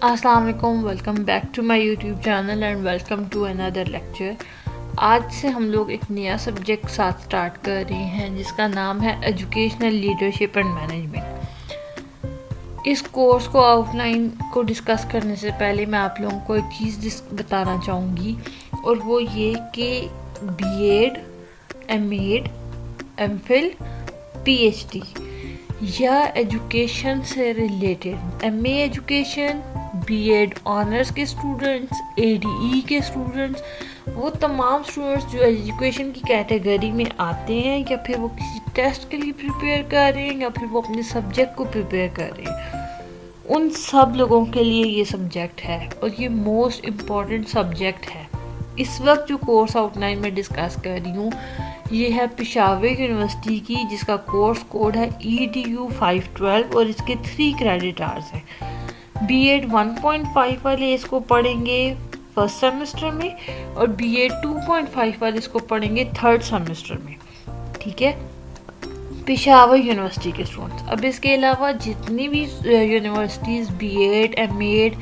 अस्सलाम वालेकुम, welcome back to my YouTube channel and welcome to another lecture. आज से हम लोग एक नया सब्जेक्ट साथ स्टार्ट कर रहे हैं जिसका नाम है एजुकेशनल लीडरशिप एंड मैनेजमेंट। इस कोर्स को आउटलाइन को डिस्कस करने से पहले मैं आप लोगों को एक चीज़ बताना चाहूँगी, और वो ये कि बीएड, एमएड, एमफिल, पीएचडी या एजुकेशन से related MA education, BEd honours के स्टूडेंट्स, एडीई के स्टूडेंट्स, वो तमाम स्टूडेंट्स जो एजुकेशन की कैटेगरी में आते हैं या फिर वो किसी टेस्ट के लिए प्रिपेयर कर रहे हैं या फिर वो अपने सब्जेक्ट को प्रिपेयर कर रहे हैं, उन सब लोगों के लिए ये सब्जेक्ट है और ये मोस्ट इम्पॉर्टेंट सब्जेक्ट है। इस वक्त जो कोर्स आउटलाइन में डिस्कस कर रही हूँ ये है पेशावर यूनिवर्सिटी की, जिसका कोर्स कोड है EDU 512 और इसके 3 क्रेडिट आवर्स हैं। बीएड 1.5 वाले इसको पढ़ेंगे फर्स्ट सेमेस्टर में और बीएड 2.5 वाले इसको पढ़ेंगे थर्ड सेमेस्टर में। ठीक है, पेशावर यूनिवर्सिटी के स्टूडेंट्स। अब इसके अलावा जितनी भी universities BEd, MEd,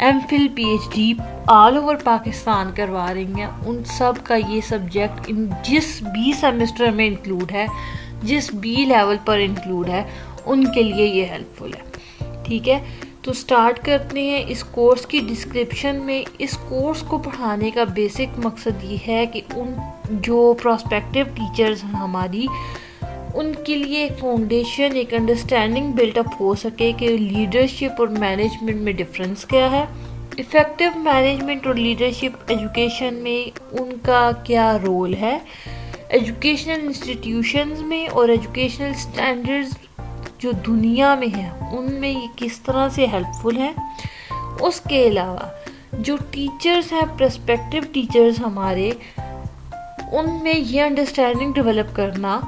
MPhil, PhD all over Pakistan करवा रही हैं, उन सब का ये सब्जेक्ट जिस भी सेमेस्टर में इंक्लूड है, जिस भी लेवल पर इंक्लूड है, उनके लिए ये हेल्पफुल है। ठीक है, तो स्टार्ट करते हैं। इस कोर्स की डिस्क्रिप्शन में इस कोर्स को पढ़ाने का बेसिक मकसद ये है कि उन जो प्रोस्पेक्टिव टीचर्स हैं हमारी, उनके लिए एक फाउंडेशन, एक अंडरस्टैंडिंग बिल्टअप हो सके कि लीडरशिप और मैनेजमेंट में डिफरेंस क्या है, इफ़ेक्टिव मैनेजमेंट और लीडरशिप एजुकेशन में उनका क्या रोल है, एजुकेशनल इंस्टीट्यूशंस में और एजुकेशनल स्टैंडर्ड्स जो दुनिया में है उनमें ये किस तरह से हेल्पफुल है। उसके अलावा जो टीचर्स हैं, प्रोस्पेक्टिव टीचर्स हमारे, उनमें ये अंडरस्टैंडिंग डेवलप करना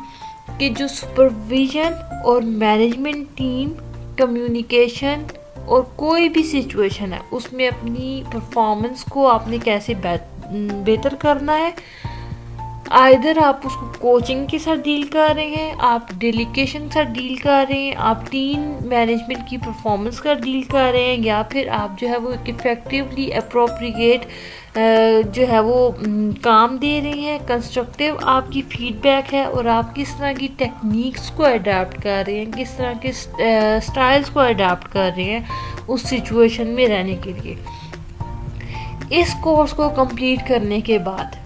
कि जो सुपरविज़न और मैनेजमेंट टीम, कम्युनिकेशन और कोई भी सिचुएशन है उसमें अपनी परफॉर्मेंस को आपने कैसे बेहतर करना है। आइदर आप उसको कोचिंग के साथ डील कर रहे हैं, आप डेलीगेशन के साथ डील कर रहे हैं, आप टीम मैनेजमेंट की परफॉर्मेंस का डील कर रहे हैं, या फिर आप जो है वो इफ़ेक्टिवली अप्रोप्रिएट जो है वो काम दे रहे हैं, कंस्ट्रक्टिव आपकी फीडबैक है और आप किस तरह की टेक्निक्स को अडाप्ट कर रहे हैं, किस तरह के स्टाइल्स को अडाप्ट कर रहे हैं उस सिचुएशन में रहने के लिए। इस कोर्स को कंप्लीट करने के बाद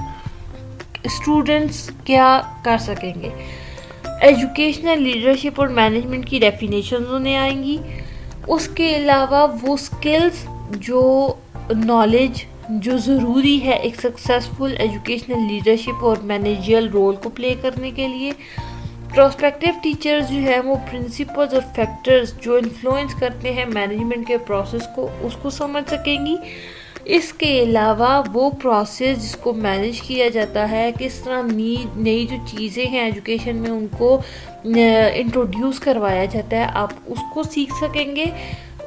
स्टूडेंट्स क्या कर सकेंगे, एजुकेशनल लीडरशिप और मैनेजमेंट की डेफिनेशन उन्हें आएंगी। उसके अलावा वो स्किल्स, जो नॉलेज जो ज़रूरी है एक सक्सेसफुल एजुकेशनल लीडरशिप और मैनेजरियल रोल को प्ले करने के लिए। प्रोस्पेक्टिव टीचर्स जो है वो प्रिंसिपल्स और फैक्टर्स जो इन्फ्लुएंस करते हैं मैनेजमेंट के प्रोसेस को, उसको समझ सकेंगी। इसके अलावा वो प्रोसेस जिसको मैनेज किया जाता है, किस तरह नई जो चीज़ें हैं एजुकेशन में उनको इंट्रोड्यूस करवाया जाता है, आप उसको सीख सकेंगे।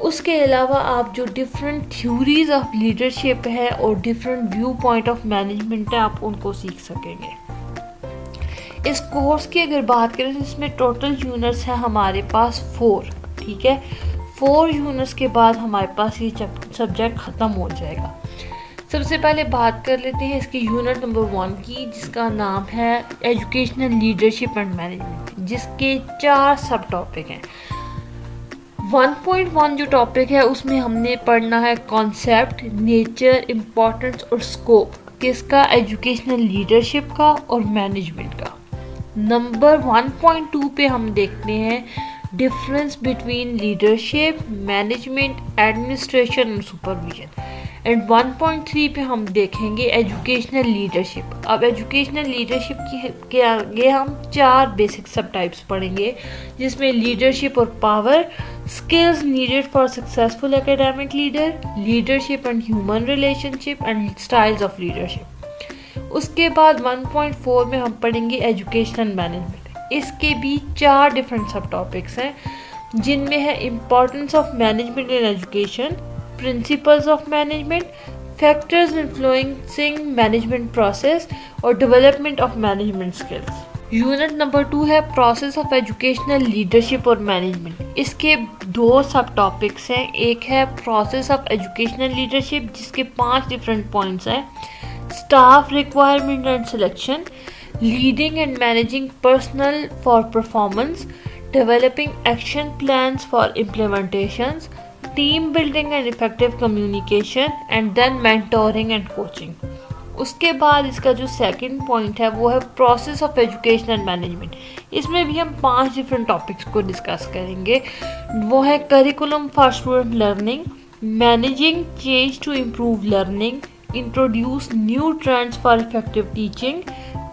उसके अलावा आप जो डिफरेंट थ्योरीज ऑफ लीडरशिप है और different view point of management है, आप उनको सीख सकेंगे। इस कोर्स की अगर बात करें तो इसमें टोटल यूनिट्स है हमारे पास 4। ठीक है, 4 यूनिट्स के बाद हमारे पास ये सब्जेक्ट ख़त्म हो जाएगा। सबसे पहले बात कर लेते हैं इसकी यूनिट नंबर 1 की, जिसका नाम है एजुकेशनल लीडरशिप एंड मैनेजमेंट, जिसके 4 सब टॉपिक हैं। 1.1 जो टॉपिक है उसमें हमने पढ़ना है कॉन्सेप्ट, नेचर, इम्पोर्टेंस और स्कोप किसका, एजुकेशनल लीडरशिप का और मैनेजमेंट का। नंबर 1.2 पे हम देखते हैं difference between leadership, management, administration और सुपरविजन। एंड 1.3 पे हम देखेंगे एजुकेशनल लीडरशिप। अब एजुकेशनल लीडरशिप के आगे हम 4 बेसिक सब टाइप्स पढ़ेंगे, जिसमें लीडरशिप और power, skills needed for successful academic leader, leadership and human relationship and styles of leadership. उसके बाद 1.4 में हम पढ़ेंगे एजुकेशनल मैनेजमेंट। इसके भी 4 डिफरेंट सब टॉपिक्स हैं, जिनमें है importance of management in education, principles of management, factors influencing management process और development of management skills. Unit number 2 है प्रोसेस ऑफ एजुकेशनल लीडरशिप और मैनेजमेंट। इसके 2 सब टॉपिक्स हैं। एक है प्रोसेस ऑफ एजुकेशनल लीडरशिप जिसके 5 डिफरेंट पॉइंट्स हैं। Staff requirement and selection, leading and managing personal for performance, developing action plans for implementations, team building and effective communication and then mentoring and coaching. उसके बाद इसका जो second point है वो है process of educational management. इसमें भी हम 5 डिफरेंट टॉपिक्स को डिस्कस करेंगे। वो है curriculum for student learning, managing change to improve learning, introduce new trends for effective teaching,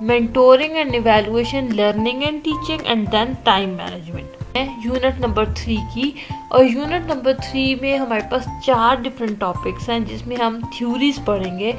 mentoring and evaluation learning and teaching and then time management. Unit number 3 की, और unit number 3 में हमारे पास 4 different topics हैं जिसमें हम theories पढ़ेंगे।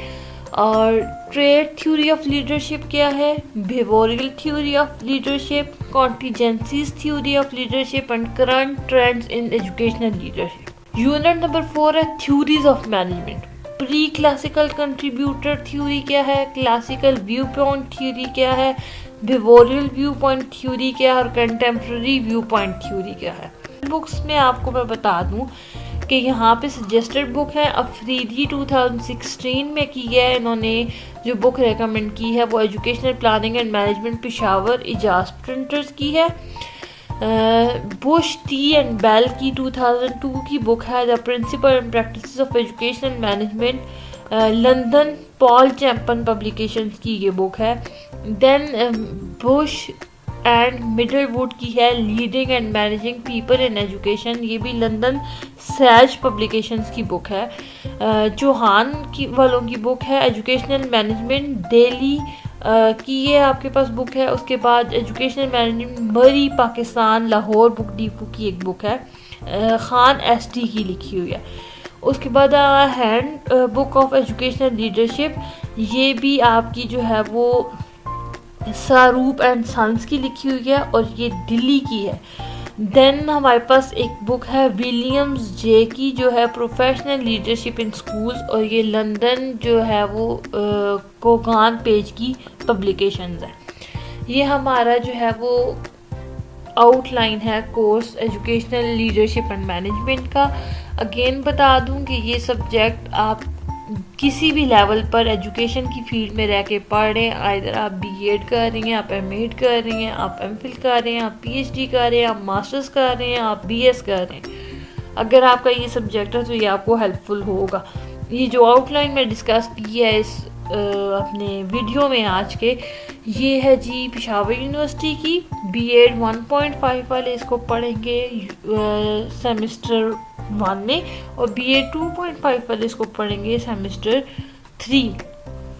और trade theory of leadership क्या है, behavioural theory of leadership, contingencies theory of leadership and current trends in educational leadership. Unit number 4 है theories of management. Pre classical contributor theory क्या है, क्लासिकल व्यू पॉइंट थ्योरी क्या है, behavioural view point theory क्या है और contemporary view point theory क्या है। बुक्स में आपको मैं बता दूं कि यहाँ पे सजेस्टेड बुक है अफरीदी 2016 में की है। इन्होंने जो बुक रेकमेंड की है वो educational planning and management Peshawar Ijaz printers की है। बुश टी एंड बेल की 2002 की बुक है the principle and practices of educational management, London Paul Chapman publications की ये बुक है। देन बुश एंड मिडलवुड की है leading and managing people in education, ये भी लंदन सैज पब्लिकेशंस की बुक है। चौहान की वालों की बुक है एजुकेशनल मैनेजमेंट दिल्ली की ये आपके पास बुक है। उसके बाद एजुकेशनल मैनेजमेंट मरी पाकिस्तान लाहौर बुक डिपो की एक बुक है, खान एसटी की लिखी हुई है। उसके बाद hand book of educational leadership, ये भी आपकी जो है वो सारूप एंड सन्स की लिखी हुई है और ये दिल्ली की है। देन हमारे पास एक बुक है विलियम्स जे की जो है प्रोफेशनल लीडरशिप इन स्कूल्स, और ये लंदन जो है वो कोगान पेज की पब्लिकेशंस है। ये हमारा जो है वो आउटलाइन है course educational leadership and management का। अगेन बता दूं कि ये सब्जेक्ट आप किसी भी लेवल पर एजुकेशन की फील्ड में रह के पढ़ रहे हैं, आइदर आप बीएड कर रही हैं, आप एमएड कर रही हैं, आप एमफिल कर रहे हैं, आप पीएचडी कर रहे हैं, आप मास्टर्स कर रहे हैं, आप बीएस कर रहे हैं, अगर आपका ये सब्जेक्ट है तो ये आपको हेल्पफुल होगा। ये जो आउटलाइन में डिस्कस की है इस अपने वीडियो में आज के, ये है जी पेशावर यूनिवर्सिटी की बीएड 1.5 वाले इसको पढ़ेंगे सेमेस्टर 1 में, और बीएड 2.5 वाले इसको पढ़ेंगे सेमेस्टर 3।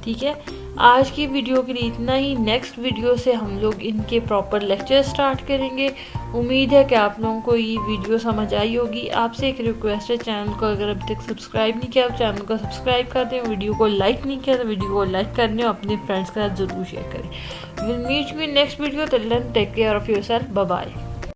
ठीक है, आज की वीडियो के लिए इतना ही। नेक्स्ट वीडियो से हम लोग इनके प्रॉपर लेक्चर स्टार्ट करेंगे। उम्मीद है कि आप लोगों को ये वीडियो समझ आई होगी। आपसे एक रिक्वेस्ट है, चैनल को अगर अभी तक सब्सक्राइब नहीं किया तो चैनल को सब्सक्राइब कर दें, वीडियो को लाइक नहीं किया तो वीडियो को लाइक कर दें और अपने फ्रेंड्स के साथ ज़रूर शेयर करें। Will meet you in next video, till then take care of yourself, bye bye.